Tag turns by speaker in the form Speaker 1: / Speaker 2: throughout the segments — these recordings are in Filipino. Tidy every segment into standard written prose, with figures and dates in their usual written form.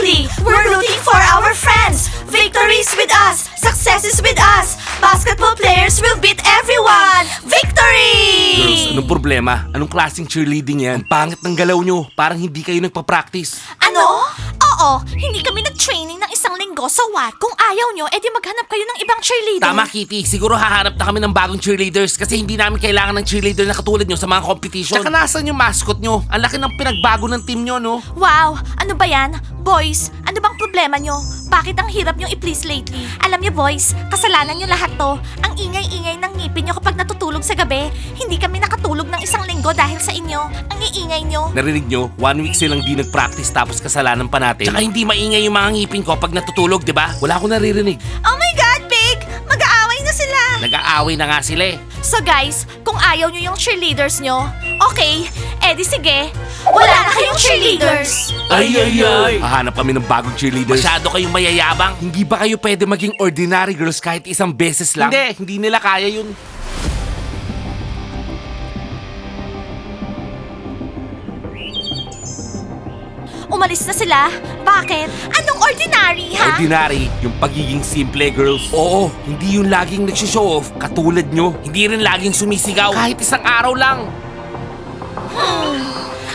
Speaker 1: Exactly! We're rooting for our friends! Victories with us! Successes with us! Basketball players will beat everyone! Victory!
Speaker 2: Girls, anong problema? Anong klaseng cheerleading yan? Ang pangit ng galaw nyo. Parang hindi kayo nagpa-practice.
Speaker 1: Ano? Oo, hindi kami nag-training ng isang linggo. So what? Kung ayaw nyo, edi maghanap kayo ng ibang cheerleader.
Speaker 2: Tama, Kitty. Siguro hahanap na kami ng bagong cheerleaders kasi hindi namin kailangan ng cheerleader na katulad nyo sa mga competition. Tsaka nasan yung mascot nyo? Ang laki ng pinagbago ng team nyo, no?
Speaker 1: Wow! Ano ba yan? Boys, ano bang problema nyo? Bakit ang hirap nyo i-please lately? Alam nyo boys, kasalanan nyo lahat to. Ang ingay-ingay ng ngipin nyo kapag natutulog sa gabi. Hindi kami nakatulog ng isang linggo dahil sa inyo. Ang iingay nyo.
Speaker 2: Narinig nyo? 1 week silang di nag-practice tapos kasalanan pa natin. Tsaka hindi maingay yung mga ngipin ko pag natutulog, di ba? Wala akong naririnig.
Speaker 1: Oh my God, Big! Mag-aaway na sila!
Speaker 2: Nag-aaway na nga sila eh.
Speaker 1: So guys, kung ayaw nyo yung cheerleaders nyo, okay, edi sige, wala na kayong cheerleaders!
Speaker 2: Hahanap kami ng bagong cheerleaders. Masyado kayong mayayabang. Hindi ba kayo pwede maging ordinary girls kahit isang beses lang? Hindi nila kaya yun.
Speaker 1: Umalis na sila? Bakit? Anong ordinary, ha?
Speaker 2: Ordinary, yung pagiging simple, girls. Oo, hindi yung laging nagsishow off, katulad nyo. Hindi rin laging sumisigaw, kahit isang araw lang.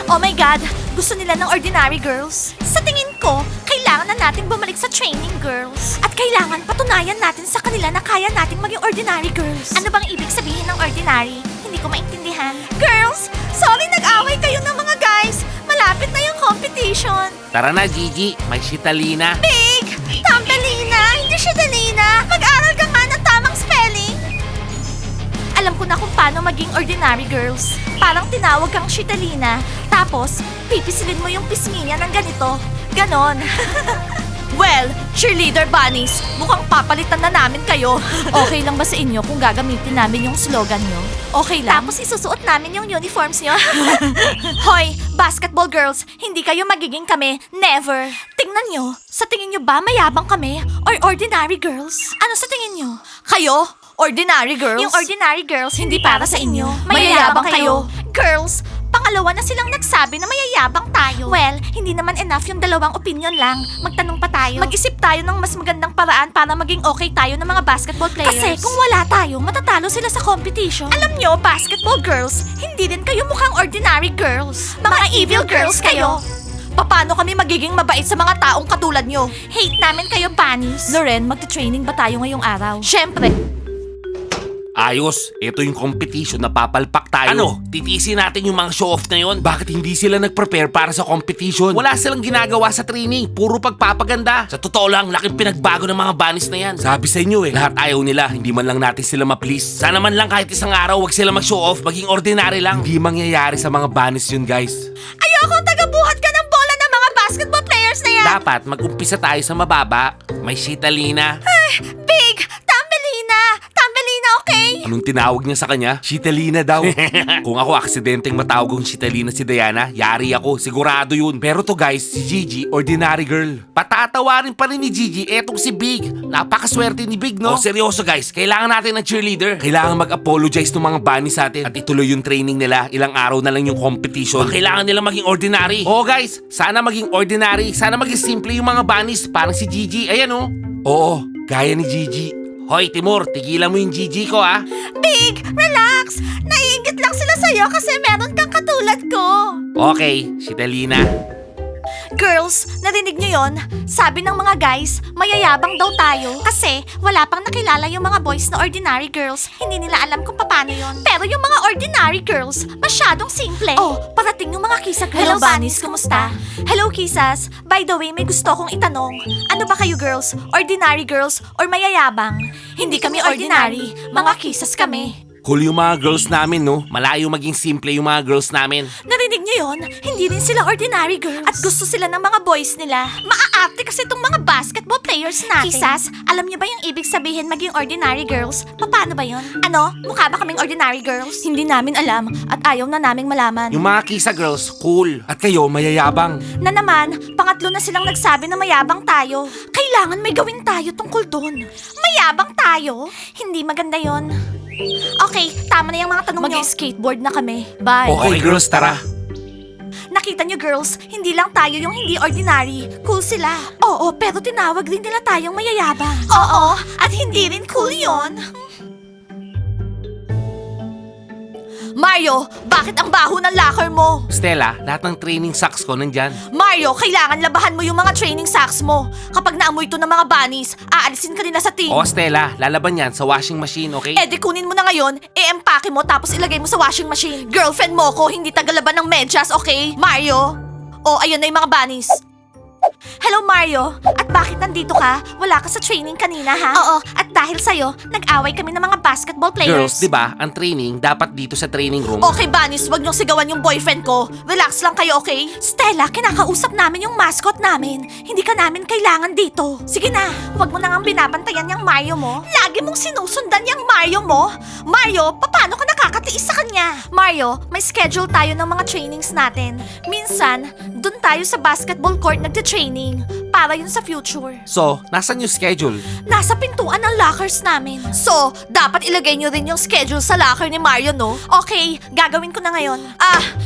Speaker 1: Oh my God, gusto nila ng ordinary girls? Sa tingin ko, kailangan na nating bumalik sa training, girls. At kailangan patunayan natin sa kanila na kaya nating maging ordinary girls. Ano bang ibig sabihin ng ordinary? Hindi ko maintindihan. Girls, sorry nag-away kayo ng mga guys. Malapit na yung competition.
Speaker 2: Tara na, Gigi, may sitalina.
Speaker 1: Big! Tambelina! Hindi siya Dalina! Mag-aral ka nga ng tamang spelling! Alam ko na kung paano maging ordinary girls. Parang tinawag kang Shitalina, tapos pipisilin mo yung pisngi niya ng ganito. Ganon. Well, cheerleader bunnies, mukhang papalitan na namin kayo. Okay lang ba sa inyo kung gagamitin namin yung slogan nyo? Okay lang? Tapos isusuot namin yung uniforms nyo? Hoy, basketball girls, hindi kayo magiging kami. Never. Tingnan nyo, sa tingin nyo ba mayabang kami or ordinary girls? Ano sa tingin nyo? Kayo? Ordinary girls? Yung ordinary girls, hindi para sa inyo. Mayayabang kayo. Girls, pangalawa na silang nagsabi na mayayabang tayo. Well, hindi naman enough yung dalawang opinion lang. Magtanong pa tayo. Mag-isip tayo ng mas magandang paraan para maging okay tayo ng mga basketball players. Kasi kung wala tayo, matatalo sila sa competition. Alam nyo, basketball girls, hindi din kayo mukhang ordinary girls. Mga evil girls kayo. Paano kami magiging mabait sa mga taong katulad nyo? Hate namin kayo, bunnies. Loren, magte-training ba tayo ngayong araw? Syempre.
Speaker 2: Ayos, ito yung competition na papalpak tayo. Ano, titisin natin yung mga show-off na yon. Bakit hindi sila nag-prepare para sa competition? Wala silang ginagawa sa training, puro pagpapaganda. Sa totoo lang, laking pinagbago ng mga bunnies na yan. Sabi sa inyo lahat ayaw nila, hindi man lang natin sila ma-please. Sana man lang kahit isang araw, wag sila mag-show off, maging ordinary lang. Hindi mangyayari sa mga bunnies yun, guys.
Speaker 1: Ayokong tagabuhat ka ng bola ng mga basketball players na yan!
Speaker 2: Dapat mag-umpisa tayo sa mababa. May Shitalina.
Speaker 1: Big! Tambelina! Tambelina, okay?
Speaker 2: Anong tinawag niya sa kanya? Shitalina daw. Kung ako aksidenteng matawag kong Shitalina si Diana, yari ako, sigurado yun. Pero to guys, si Gigi, ordinary girl. Patatawarin pa rin ni Gigi, etong si Big. Napakaswerte ni Big, no? O seryoso guys, kailangan natin ng cheerleader. Kailangan mag-apologize ng mga bunnies sa atin. At ituloy yung training nila, ilang araw na lang yung competition. Kailangan nila maging ordinary. Oo guys, sana maging ordinary. Sana maging simple yung mga bunnies, parang si Gigi. Ayan oh. Oo, gaya ni Gigi. Hoy, Timur, tigilan mo yung Gigi ko, ah.
Speaker 1: Big, relax! Naiingit lang sila sa'yo kasi meron kang katulad ko.
Speaker 2: Okay, Shitalina.
Speaker 1: Girls, narinig nyo yon? Sabi ng mga guys, mayayabang daw tayo. Kasi wala pang nakilala yung mga boys na ordinary girls. Hindi nila alam kung paano yon. Pero yung mga ordinary girls, masyadong simple. Oh, parating yung mga kisag. Hello, bunnies, kumusta? Hello, kisas. By the way, may gusto kong itanong. Ano ba kayo girls? Ordinary girls or mayayabang? Hindi kami ordinary. Mga kisas kami.
Speaker 2: Cool yung mga girls namin, no? Malayo maging simple yung mga girls namin.
Speaker 1: Narinig niyo yon? Hindi rin sila ordinary girls. At gusto sila ng mga boys nila. Maaarte kasi itong mga basketball players natin. Kisas, alam niyo ba yung ibig sabihin maging ordinary girls? Paano ba yon? Ano? Mukha ba kaming ordinary girls? Hindi namin alam at ayaw na naming malaman.
Speaker 2: Yung mga kisa girls, cool. At kayo, mayayabang.
Speaker 1: Na naman, pangatlo na silang nagsabi na mayabang tayo. Kailangan may gawin tayo tungkol doon. Mayabang tayo? Hindi maganda yon. Okay, tama na yung mga tanong nyo. Mag-skateboard na kami. Bye.
Speaker 2: Okay, girls, tara.
Speaker 1: Nakita niyo girls, hindi lang tayo yung hindi ordinary. Cool sila. Oo, pero tinawag din nila tayong mayayabang. Oo, at hindi rin cool yon. Mario, bakit ang baho ng locker mo?
Speaker 2: Stella, lahat ng training socks ko nandyan.
Speaker 1: Mario, kailangan labahan mo yung mga training socks mo. Kapag naamoy ito ng mga bunnies, aalisin ka nila sa team.
Speaker 2: O Stella, lalaban yan sa washing machine, okay?
Speaker 1: Eh di kunin mo na ngayon, empake mo tapos ilagay mo sa washing machine. Girlfriend mo ko, hindi tagalaban ng medyas, okay? Mario? Oh, ayun na yung mga bunnies. Hello Mario, at bakit nandito ka? Wala ka sa training kanina ha? Oo, at dahil sa'yo, nag-away kami ng mga basketball
Speaker 2: Girls,
Speaker 1: players.
Speaker 2: di ba, ang training dapat dito sa training room.
Speaker 1: Okay, Bunnies, wag niyong sigawan yung boyfriend ko. Relax lang kayo, okay? Stella, kinakausap namin yung mascot namin. Hindi ka namin kailangan dito. Sige na, wag mo na nga binabantayan yung Mario mo. Lagi mong sinusundan yung Mario mo. Mario, paano ka nakakatiis sa kanya? Mario, may schedule tayo ng mga trainings natin. Minsan, dun tayo sa basketball court nagte-training. Para yun sa future.
Speaker 2: So, nasan yung schedule?
Speaker 1: Nasa pintuan ng lockers namin. So, dapat ilagay nyo rin yung schedule sa locker ni Mario, no? Okay, gagawin ko na ngayon.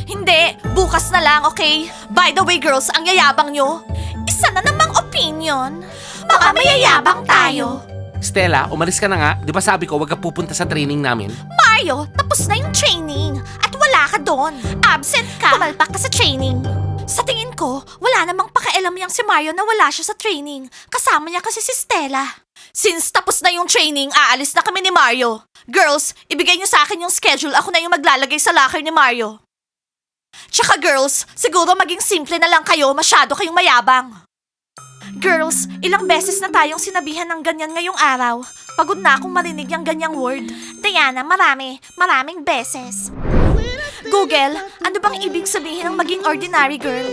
Speaker 1: Hindi. Bukas na lang, okay? By the way, girls, ang yayabang nyo. Isa na namang opinion. Baka mayayabang tayo.
Speaker 2: Stella, umalis ka na nga. Di ba sabi ko, wag ka pupunta sa training namin?
Speaker 1: Mario, tapos na yung training. At wala ka doon. Absent ka. Pumalpak ka sa training. Sa tingin ko, wala namang pakialam yang si Mario na wala siya sa training. Kasama niya kasi si Stella. Since tapos na yung training, aalis na kami ni Mario. Girls, ibigay niyo sa akin yung schedule. Ako na yung maglalagay sa locker ni Mario. Tsaka girls, siguro maging simple na lang kayo. Masyado kayong mayabang. Girls, ilang beses na tayong sinabihan ng ganyan ngayong araw. Pagod na akong marinig yung ganyang word. Diana, maraming beses. Google, ano bang ibig sabihin ng maging ordinary girl?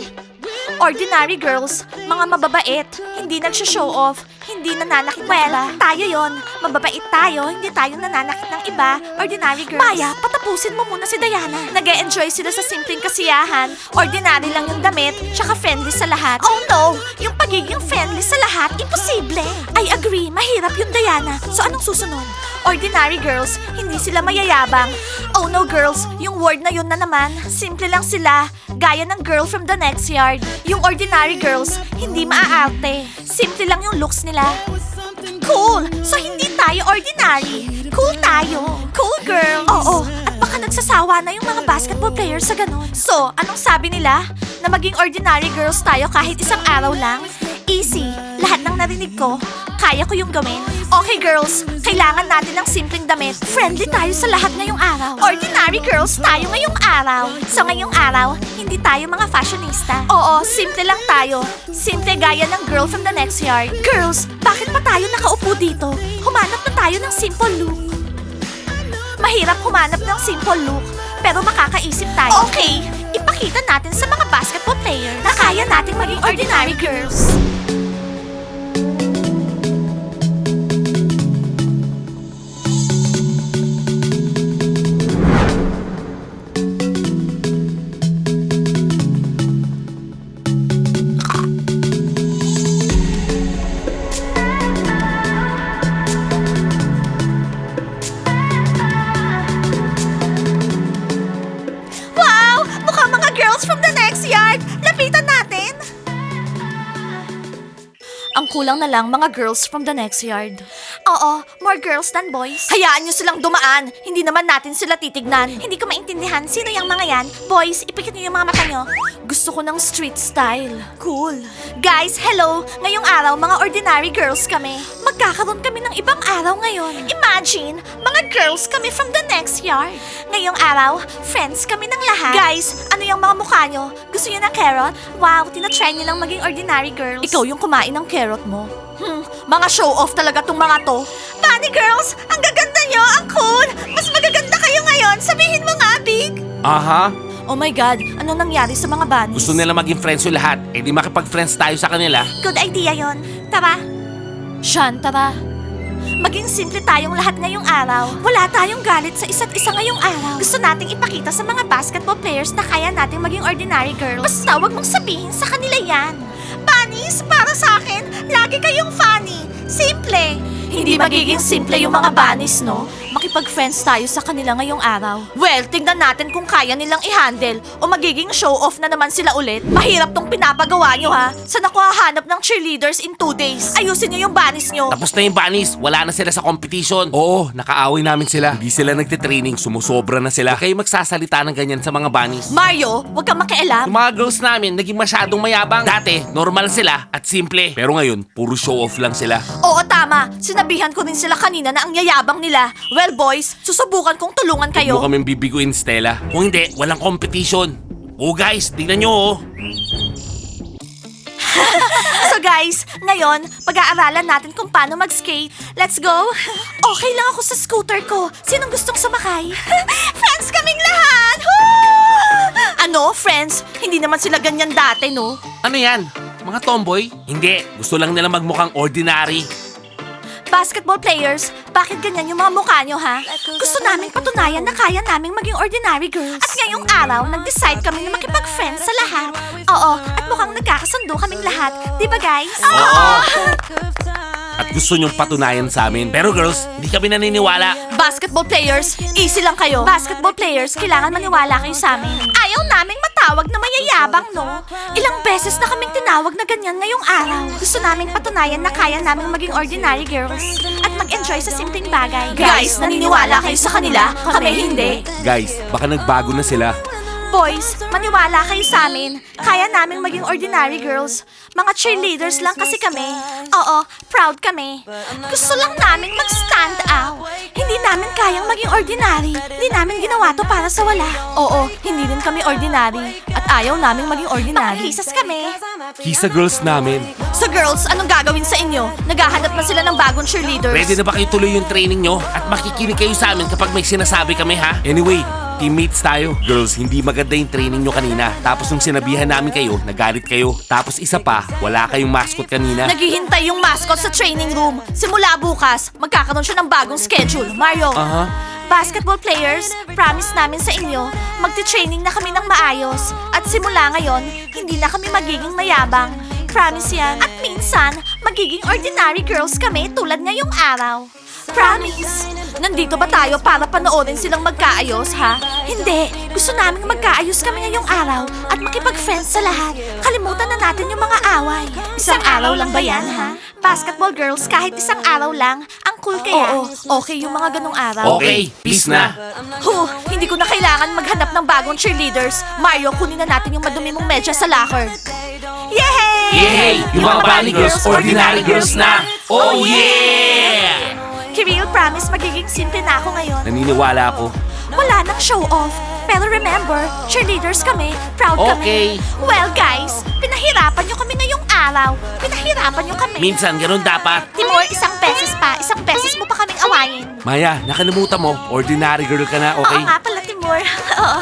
Speaker 1: Ordinary girls, mga mababait, hindi nagsho-show off, hindi nananakit ng iba. Tayo yon, mababait tayo, hindi tayo nananakit ng iba, ordinary girls. Maya, patapusin mo muna si Diana. Nag-e-enjoy sila sa simpleng kasiyahan, ordinary lang yung damit, tsaka friendly sa lahat. Oh no, yung pagiging friendly sa lahat, imposible. I agree, mahirap yung Diana. So anong susunod? Ordinary girls, hindi sila mayayabang. Oh no girls, yung word na yun na naman. Simple lang sila, gaya ng girl from the next yard. Yung ordinary girls, hindi maaarte. Simple lang yung looks nila. Cool! So hindi tayo ordinary. Cool tayo. Cool girls. Oo, at baka nagsasawa na yung mga basketball players sa ganun. So, anong sabi nila? Na maging ordinary girls tayo kahit isang araw lang? Easy. Lahat ng narinig ko, kaya ko yung gawin. Okay girls, kailangan natin ng simpleng damit. Friendly tayo sa lahat ngayong araw. Ordinary girls tayo ngayong araw. So ngayong araw, hindi tayo mga fashionista. Oo, simple lang tayo. Simple gaya ng girl from the next yard. Girls, bakit pa tayo nakaupo dito? Humanap na tayo ng simple look. Mahirap humanap ng simple look, pero makakaisip tayo. Okay, ipakita natin sa mga basketball players na kaya natin maging ordinary girls. Wow! Mukhang mga girls from the next yard! Lapitan natin! Ang kulang na lang mga girls from the next yard. Oo, more girls than boys. Hayaan nyo silang dumaan. Hindi naman natin sila titignan. Hindi ko maintindihan sino yung mga yan. Boys, ipikit nyo yung mga mata nyo. Gusto ko ng street style. Cool. Guys, hello! Ngayong araw, mga ordinary girls kami. Magkakaroon kami ng ibang araw ngayon. Imagine, mga girls kami from the next yard. Ngayong araw, friends kami ng lahat. Guys, ano yung mga mukha nyo? Gusto nyo ng carrot? Wow, tinatry nyo lang maging ordinary girls. Ikaw yung kumain ng carrot mo. Mga show-off talaga tong mga to. Bunny girls, ang gaganda nyo, ang cool. Mas magaganda kayo ngayon. Sabihin mo nga, Big.
Speaker 2: Aha.
Speaker 1: Oh my God, anong nangyari sa mga bunnies?
Speaker 2: Gusto nila maging friends yung lahat. Eh di makipag-friends tayo sa kanila.
Speaker 1: Good idea yon. Tara. Sean, tara. Maging simple tayong lahat ngayong araw. Wala tayong galit sa isa't isa ngayong araw. Gusto nating ipakita sa mga basketball players na kaya nating maging ordinary girls. Basta wag mong sabihin sa kanila yan. Bunnies, para sa akin, lagi kayong funny. Simple. Hindi magiging simple yung mga bunnies, no? makipag-friends tayo sa kanila ngayong araw. Well, tingnan natin kung kaya nilang i-handle o magiging show-off na naman sila ulit. Mahirap tong pinapagawa nyo ha. Saan ako hahanap ng cheerleaders in 2 days? Ayusin nyo yung bunnies nyo.
Speaker 2: Tapos na yung bunnies, wala na sila sa competition. Oo, nakaaway namin sila. Hindi sila nagtitraining, sumusobra na sila. Kayo magsasalita ng ganyan sa mga bunnies.
Speaker 1: Mario, huwag kang makialam.
Speaker 2: Yung mga girls namin, naging masyadong mayabang. Dati, normal sila at simple. Pero ngayon, puro show-off lang sila.
Speaker 1: Oo, tama. Sinabihan ko rin sila kanina na ang yayabang nila. Well, boys, susubukan kong tulungan
Speaker 2: Huwag
Speaker 1: kayo.
Speaker 2: mo kaming bibiguin, Stella. Kung hindi, walang competition. Oh guys, tingnan nyo oh.
Speaker 1: So guys, ngayon, pag-aaralan natin kung paano mag-skate. Let's go! Okay lang ako sa scooter ko. Sinong gustong sumakay? Friends kaming lahat! Woo! Ano, friends? Hindi naman sila ganyan dati, no?
Speaker 2: Ano yan? Mga tomboy? Hindi, gusto lang nila magmukhang ordinary.
Speaker 1: Basketball players, bakit ganyan yung mga mukha nyo, ha? Gusto namin patunayan na kaya naming maging ordinary girls. At ngayong araw, nag-decide kami na makipag-friends sa lahat. Oo, at mukhang nagkakasundo kaming lahat. Di ba, guys?
Speaker 2: Oo. At gusto nyong patunayan sa amin. Pero girls, hindi kami naniniwala.
Speaker 1: Basketball players, easy lang kayo. Basketball players, kailangan maniwala kayo sa amin. Ayaw naming matawag na mayayabang, no? Ilang beses na kaming tinawag na ganyan ngayong araw. Gusto naming patunayan na kaya naming maging ordinary girls at mag-enjoy sa simpleng bagay. Guys, naniniwala kayo sa kanila, kami hindi.
Speaker 2: Guys, baka nagbago na sila.
Speaker 1: Boys, maniwala kayo sa amin. Kaya naming maging ordinary girls. Mga cheerleaders lang kasi kami. Oo, proud kami. Gusto lang naming mag-stand out. Hindi namin kayang maging ordinary. Hindi namin ginawa to para sa wala. Oo, hindi din kami ordinary. At ayaw naming maging ordinary. Mga kisas kami.
Speaker 2: Kisa girls namin.
Speaker 1: So girls, anong gagawin sa inyo? Naghahanap na sila ng bagong cheerleaders.
Speaker 2: Ready na ba kayo tuloy yung training nyo? At makikinig kayo sa amin kapag may sinasabi kami ha? Anyway, teammates tayo. Girls, hindi maganda yung training nyo kanina. Tapos nung sinabihan namin kayo, nagalit kayo. Tapos isa pa, wala kayong mascot kanina.
Speaker 1: Naghihintay yung mascot sa training room. Simula bukas, magkakaroon siya ng bagong schedule. Mario,
Speaker 2: Aha.
Speaker 1: basketball players, promise namin sa inyo, magti-training na kami ng maayos. At simula ngayon, hindi na kami magiging mayabang. Promise yan. At minsan, magiging ordinary girls kami tulad ngayong araw. Promise! Nandito ba tayo para panoorin silang magkaayos, ha? Hindi! Gusto naming magkaayos kami ngayong araw at makipag-friends sa lahat. Kalimutan na natin yung mga away. Isang araw lang ba yan, ha? Basketball girls, kahit isang araw lang, ang cool kaya. Oo, okay yung mga ganong araw.
Speaker 2: Okay, peace na.
Speaker 1: Hindi ko na kailangan maghanap ng bagong cheerleaders. Mario, kunin na natin yung madumi mong medyas sa locker. Yay!
Speaker 2: Yay! Yung mga bunny girls, ordinary girls na. Oh yeah!
Speaker 1: Kiril, promise magiging simple na ako ngayon.
Speaker 2: Naniniwala ako.
Speaker 1: Wala nang show-off. Pero remember, cheerleaders kami. Proud
Speaker 2: Okay.
Speaker 1: kami. Well, guys, pinahirapan nyo kami ngayong araw. Pinahirapan nyo kami.
Speaker 2: Minsan, ganun dapat.
Speaker 1: Timur, isang beses pa. Isang beses mo pa kaming awayin.
Speaker 2: Maya, nakalimutan mo, ordinary girl ka na, okay?
Speaker 1: Oo nga pala, Timur. Oo.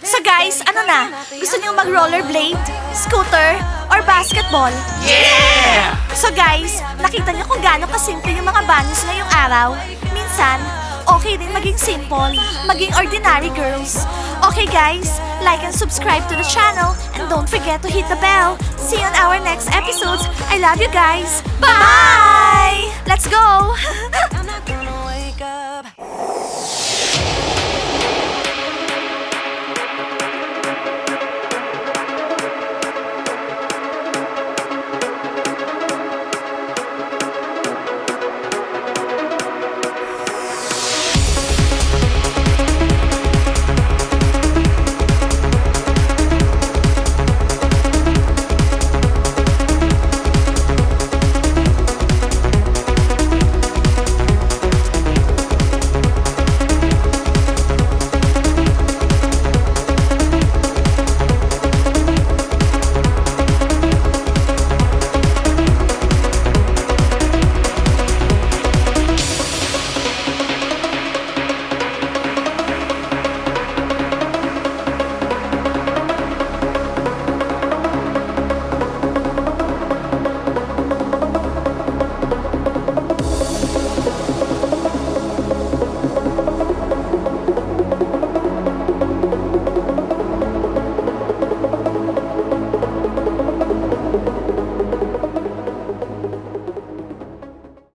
Speaker 1: So guys, ano na? Gusto niyo mag-rollerblade, scooter, or basketball?
Speaker 2: Yeah!
Speaker 1: So guys, nakita niyo kung gaano kasimple yung mga bunnies ngayong araw? Minsan, okay din maging simple, maging ordinary girls. Okay guys, like and subscribe to the channel and don't forget to hit the bell. See you on our next episodes. I love you guys. Bye! Let's go!